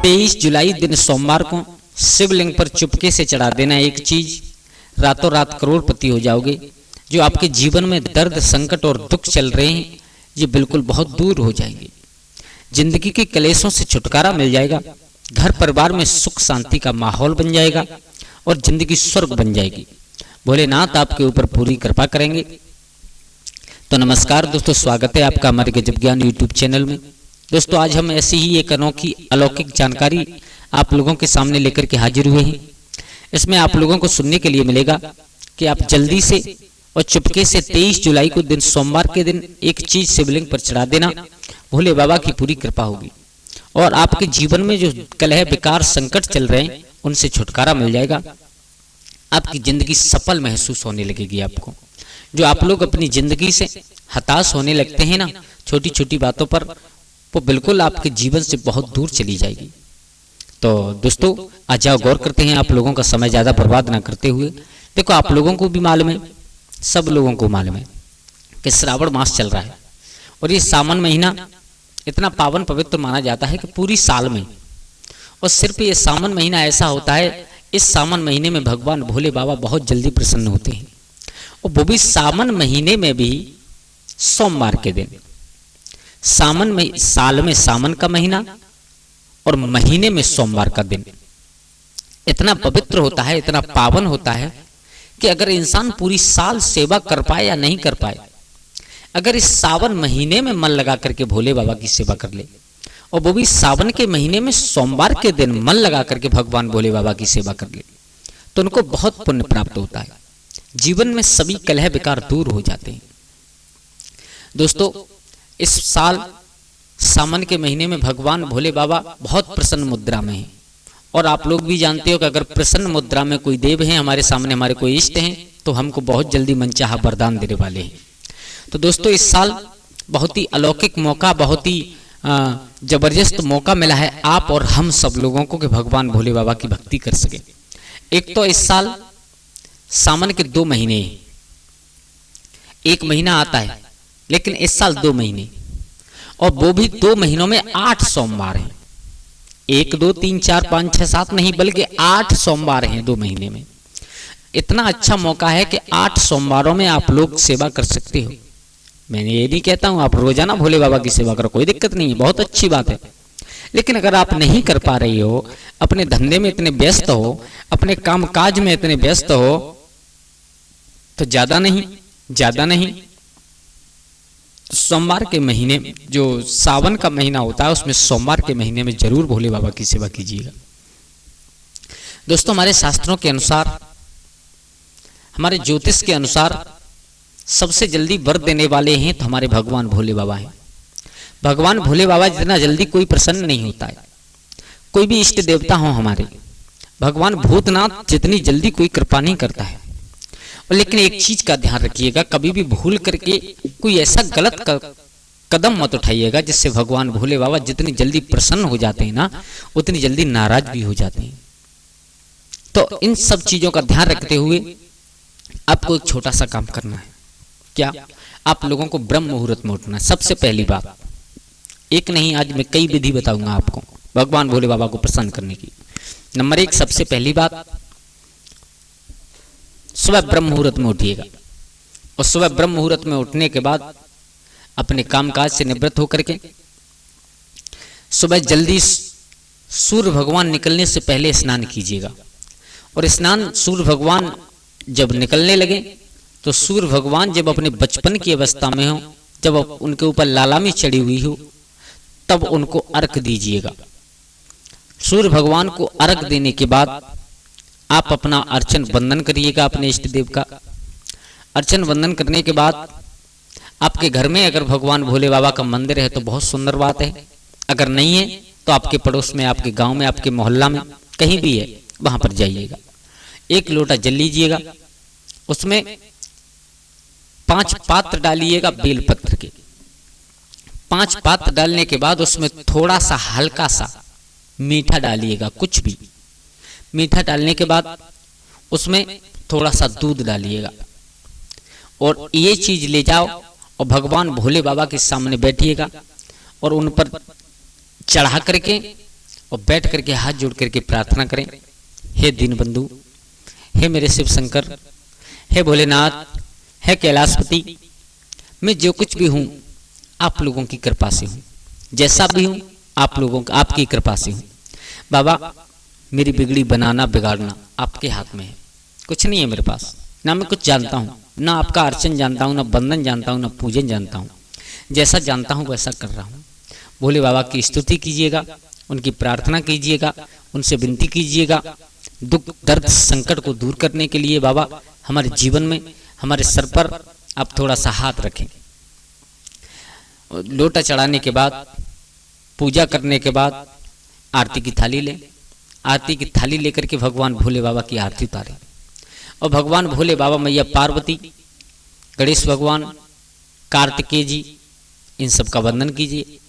23 जुलाई दिन सोमवार को शिवलिंग पर चुपके से चढ़ा देना एक चीज, रातों रात करोड़पति हो जाओगे। जो आपके जीवन में दर्द, संकट और दुख चल रहे हैं ये बिल्कुल बहुत दूर हो जाएंगे। जिंदगी के कलेशों से छुटकारा मिल जाएगा। घर परिवार में सुख शांति का माहौल बन जाएगा और जिंदगी स्वर्ग बन जाएगी। भोलेनाथ आपके ऊपर पूरी कृपा करेंगे। तो नमस्कार दोस्तों, स्वागत है आपका हमारे गजब ज्ञान यूट्यूब चैनल में। दोस्तों आज हम ऐसी ही एक अनोखी अलौकिक जानकारी आप लोगों के सामने लेकर के हाजिर हुए हैं। इसमें आप लोगों को सुनने के लिए मिलेगा कि आप जल्दी से और चुपके से 23 जुलाई को दिन सोमवार के दिन एक चीज शिवलिंग पर चढ़ा देना, भोले बाबा की पूरी कृपा होगी और आपके जीवन में जो कलह, विकार, संकट चल रहे हैं उनसे छुटकारा मिल जाएगा। आपकी जिंदगी सफल महसूस होने लगेगी। आपको जो आप लोग अपनी जिंदगी से हताश होने लगते हैं ना छोटी छोटी बातों पर, वो बिल्कुल आपके जीवन से बहुत दूर चली जाएगी। तो दोस्तों आज जाओ गौर करते हैं, आप लोगों का समय ज्यादा बर्बाद ना करते हुए। देखो आप लोगों को भी मालूम है, सब लोगों को मालूम है कि श्रावण मास चल रहा है और ये सावन महीना इतना पावन पवित्र माना जाता है कि पूरी साल में, और सिर्फ ये सावन महीना ऐसा होता है, इस सावन महीने में भगवान भोले बाबा बहुत जल्दी प्रसन्न होते हैं, और वो भी सावन महीने में भी सोमवार के दिन। सावन में साल में सावन का महीना और महीने में सोमवार का दिन इतना पवित्र होता है, इतना पावन होता है कि अगर इंसान पूरी साल सेवा कर पाए या नहीं कर पाए, अगर इस सावन महीने में मन लगा करके भोले बाबा की सेवा कर ले, और वो भी सावन के महीने में सोमवार के दिन मन लगा करके भगवान भोले बाबा की सेवा कर ले, तो उनको बहुत पुण्य प्राप्त होता है। जीवन में सभी कलह विकार दूर हो जाते हैं। दोस्तों इस साल सावन के महीने में भगवान भोले बाबा बहुत प्रसन्न मुद्रा में हैं, और आप लोग भी जानते हो कि अगर प्रसन्न मुद्रा में कोई देव हैं हमारे सामने, हमारे कोई इष्ट हैं, तो हमको बहुत जल्दी मनचाहा वरदान देने वाले हैं। तो दोस्तों इस साल बहुत ही अलौकिक मौका, बहुत ही जबरदस्त मौका मिला है आप और हम सब लोगों को कि भगवान भोले बाबा की भक्ति कर सके। एक तो इस साल सावन के 2 महीने, एक महीना आता है लेकिन इस साल 2 महीने, और वो भी 2 महीनों में 8 सोमवार हैं। 1 2 3 4 5 6 7 नहीं बल्कि 8 सोमवार हैं 2 महीने में। इतना अच्छा मौका है कि 8 सोमवारों में आप लोग सेवा कर सकते हो। मैंने ये नहीं कहता हूं आप रोजाना भोले बाबा की सेवा करो, कोई दिक्कत नहीं है, बहुत अच्छी बात है। लेकिन अगर आप नहीं कर पा रही हो, अपने धंधे में इतने व्यस्त हो, अपने काम काज में इतने व्यस्त हो, तो ज्यादा नहीं सोमवार के महीने, जो सावन का महीना होता है उसमें सोमवार के महीने में जरूर भोले बाबा की सेवा कीजिएगा। दोस्तों हमारे शास्त्रों के अनुसार, हमारे ज्योतिष के अनुसार सबसे जल्दी वर देने वाले हैं तो हमारे भगवान भोले बाबा हैं। भगवान भोले बाबा जितना जल्दी कोई प्रसन्न नहीं होता है, कोई भी इष्ट देवता हो हमारे, भगवान भूतनाथ जितनी जल्दी कोई कृपा नहीं करता है। लेकिन एक चीज का ध्यान रखिएगा, कभी भी भूल करके कोई ऐसा गलत कदम मत उठाइएगा जिससे भगवान भोले बाबा जितनी जल्दी प्रसन्न हो जाते हैं ना, उतनी जल्दी नाराज भी हो जाते हैं। तो इन सब चीजों का ध्यान रखते हुए आपको एक छोटा सा काम करना है। क्या? आप लोगों को ब्रह्म मुहूर्त में उठना है। सबसे पहली बात, एक नहीं आज मैं कई विधि बताऊंगा आपको भगवान भोले बाबा को प्रसन्न करने की। नंबर 1, सबसे पहली बात, सुबह ब्रह्म मुहूर्त में उठिएगा, और सुबह ब्रह्म मुहूर्त में उठने के बाद अपने कामकाज से निवृत्त होकर के सुबह जल्दी सूर्य भगवान निकलने से पहले स्नान कीजिएगा। और स्नान सूर्य भगवान जब निकलने लगे तो सूर्य भगवान जब अपने बचपन की अवस्था में हो, जब उनके ऊपर लालामी चढ़ी हुई हो, तब उनको अर्घ दीजिएगा। सूर्य भगवान को अर्घ देने के बाद आप अपना अर्चन वंदन करिएगा अपने इष्ट देव का। अर्चन वंदन करने के बाद आपके घर में अगर भगवान भोले बाबा का मंदिर है तो बहुत सुंदर बात है, अगर नहीं है तो आपके पड़ोस में, आपके गांव में, आपके मोहल्ला में कहीं भी है वहां पर जाइएगा। 1 लोटा जल लीजिएगा, उसमें 5 पात्र डालिएगा बेलपत्र के। 5 पात्र डालने के बाद उसमें थोड़ा सा हल्का सा मीठा डालिएगा, कुछ भी मीठा डालने के बाद उसमें थोड़ा सा दूध डालिएगा, और ये चीज ले जाओ और भगवान भोले बाबा के सामने बैठिएगा और उन पर चढ़ा करके और बैठ करके हाथ जोड़ करके प्रार्थना करें, हे दीनबंधु, हे मेरे शिव शंकर, हे भोलेनाथ, हे कैलाशपति, मैं जो कुछ भी हूँ आप लोगों की कृपा से हूँ, जैसा भी हूँ आप लोगों का आपकी कृपा से हूँ। बाबा मेरी बिगड़ी बनाना बिगाड़ना आपके हाथ में है, कुछ नहीं है मेरे पास, ना मैं कुछ जानता हूँ, ना आपका अर्चन जानता हूँ, ना बंधन जानता हूँ, ना पूजन जानता हूँ, जैसा जानता हूँ वैसा कर रहा हूँ। भोले बाबा की स्तुति कीजिएगा, उनकी प्रार्थना कीजिएगा, उनसे विनती कीजिएगा, दुख दर्द संकट को दूर करने के लिए बाबा हमारे जीवन में हमारे सर पर आप थोड़ा सा हाथ रखें। लोटा चढ़ाने के बाद, पूजा करने के बाद आरती की थाली लें, आरती की थाली लेकर के भगवान भोले बाबा की आरती उतारें और भगवान भोले बाबा, मैया पार्वती, गणेश भगवान, कार्तिकेय जी, इन सब का वंदन कीजिए।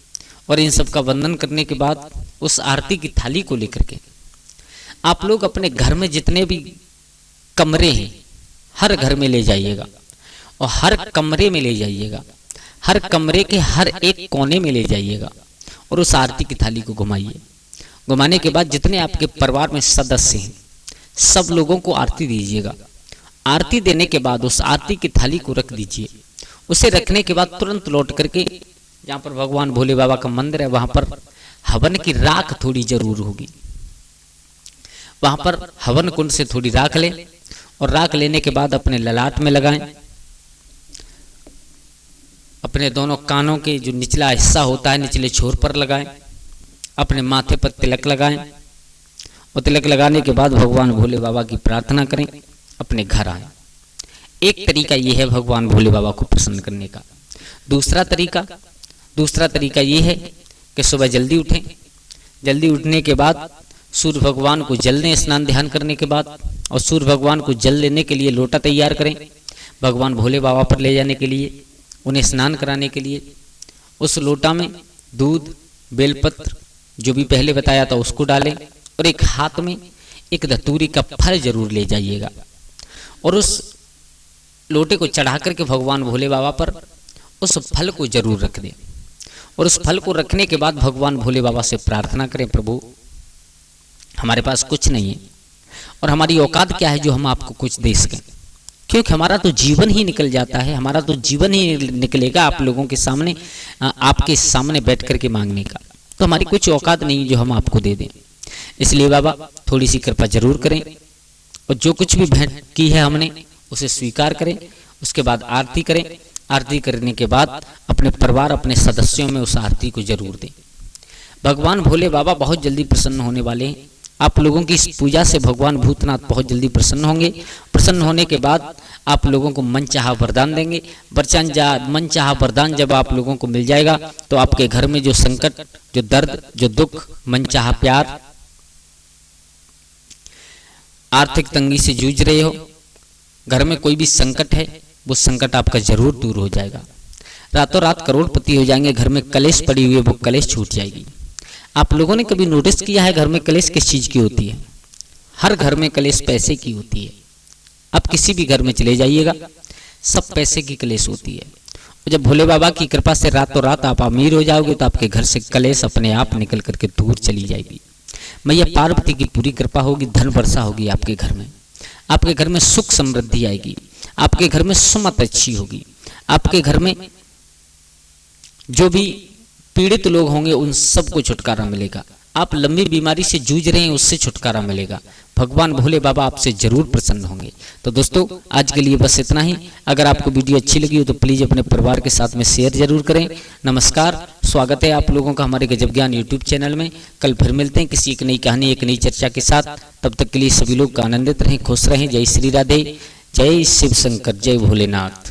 और इन सब का वंदन करने के बाद उस आरती की थाली को लेकर के आप लोग अपने घर में जितने भी कमरे हैं हर घर में ले जाइएगा और हर कमरे में ले जाइएगा, हर कमरे के हर एक कोने में ले जाइएगा और उस आरती की थाली को घुमाइए। घुमाने के बाद जितने आपके परिवार में सदस्य हैं सब लोगों को आरती दीजिएगा। आरती देने के बाद उस आरती की थाली को रख दीजिए। उसे रखने के बाद तुरंत लौट करके जहाँ पर भगवान भोले बाबा का मंदिर है वहां पर हवन की राख थोड़ी जरूर होगी, वहां पर हवन कुंड से थोड़ी राख लें और राख लेने के बाद अपने ललाट में लगाएं, अपने दोनों कानों के जो निचला हिस्सा होता है निचले छोर पर लगाएं, अपने माथे पर तिलक लगाएं और तिलक लगाने के बाद भगवान भोले बाबा की प्रार्थना करें, अपने घर आए। एक तरीका ये है भगवान भोले बाबा को प्रसन्न करने का। दूसरा तरीका ये है कि सुबह जल्दी उठें, जल्दी उठने के बाद सूर्य भगवान को जल दें स्नान ध्यान करने के बाद, और सूर्य भगवान को जल लेने के लिए लोटा तैयार करें भगवान भोले बाबा पर ले जाने के लिए, उन्हें स्नान कराने के लिए। उस लोटा में दूध, बेलपत्र जो भी पहले बताया था उसको डालें और एक हाथ में एक धतूरी का फल जरूर ले जाइएगा और उस लोटे को चढ़ा करके भगवान भोले बाबा पर उस फल को जरूर रख दें। और उस फल को रखने के बाद भगवान भोले बाबा से प्रार्थना करें, प्रभु हमारे पास कुछ नहीं है और हमारी औकात क्या है जो हम आपको कुछ दे सकें, क्योंकि हमारा तो जीवन ही निकल जाता है, हमारा तो जीवन ही निकलेगा आप लोगों के सामने, आपके सामने बैठ करके मांगने का, तो हमारी कुछ औकात नहीं जो हम आपको दे दें। इसलिए बाबा थोड़ी सी कृपा जरूर करें और जो कुछ भी भेंट की है हमने उसे स्वीकार करें। उसके बाद आरती करें, आरती करने के बाद अपने परिवार अपने सदस्यों में उस आरती को जरूर दें। भगवान भोले बाबा बहुत जल्दी प्रसन्न होने वाले हैं। आप लोगों की इस पूजा से भगवान भूतनाथ बहुत जल्दी प्रसन्न होंगे। प्रसन्न होने के बाद आप लोगों को मनचाहा वरदान देंगे। मनचाहा वरदान जब आप लोगों को मिल जाएगा तो आपके घर में जो संकट, जो दर्द, जो दुख, मनचाहा प्यार, आर्थिक तंगी से जूझ रहे हो, घर में कोई भी संकट है वो संकट आपका जरूर दूर हो जाएगा। रातों रात करोड़पति हो जाएंगे। घर में कलेश पड़ी हुई है वो कलेश छूट जाएगी। आप लोगों ने कभी नोटिस किया है घर में कलेश किस चीज की होती है? हर घर में कलेश पैसे की होती है। आप किसी भी घर में चले जाइएगा सब पैसे की कलेश होती है। और जब भोले बाबा की कृपा से रातों रात आप अमीर हो जाओगे तो आपके घर से कलेश अपने आप निकल करके दूर चली जाएगी। मैया पार्वती की पूरी कृपा होगी, धन वर्षा होगी आपके घर में, आपके घर में सुख समृद्धि आएगी, आपके घर में सुमत अच्छी होगी, आपके घर में जो भी पीड़ित लोग होंगे उन सबको छुटकारा मिलेगा। आप लंबी बीमारी से जूझ रहे हैं उससे छुटकारा मिलेगा। भगवान भोले बाबा आपसे जरूर प्रसन्न होंगे। तो दोस्तों आज के लिए बस इतना ही। अगर आपको वीडियो अच्छी लगी हो तो प्लीज़ अपने परिवार के साथ में शेयर जरूर करें। नमस्कार, स्वागत है आप लोगों का हमारे गजब ज्ञान यूट्यूब चैनल में। कल फिर मिलते हैं किसी एक नई कहानी, एक नई चर्चा के साथ। तब तक के लिए सभी लोग आनंदित रहें, खुश रहें। जय श्री राधे, जय शिव शंकर, जय भोलेनाथ।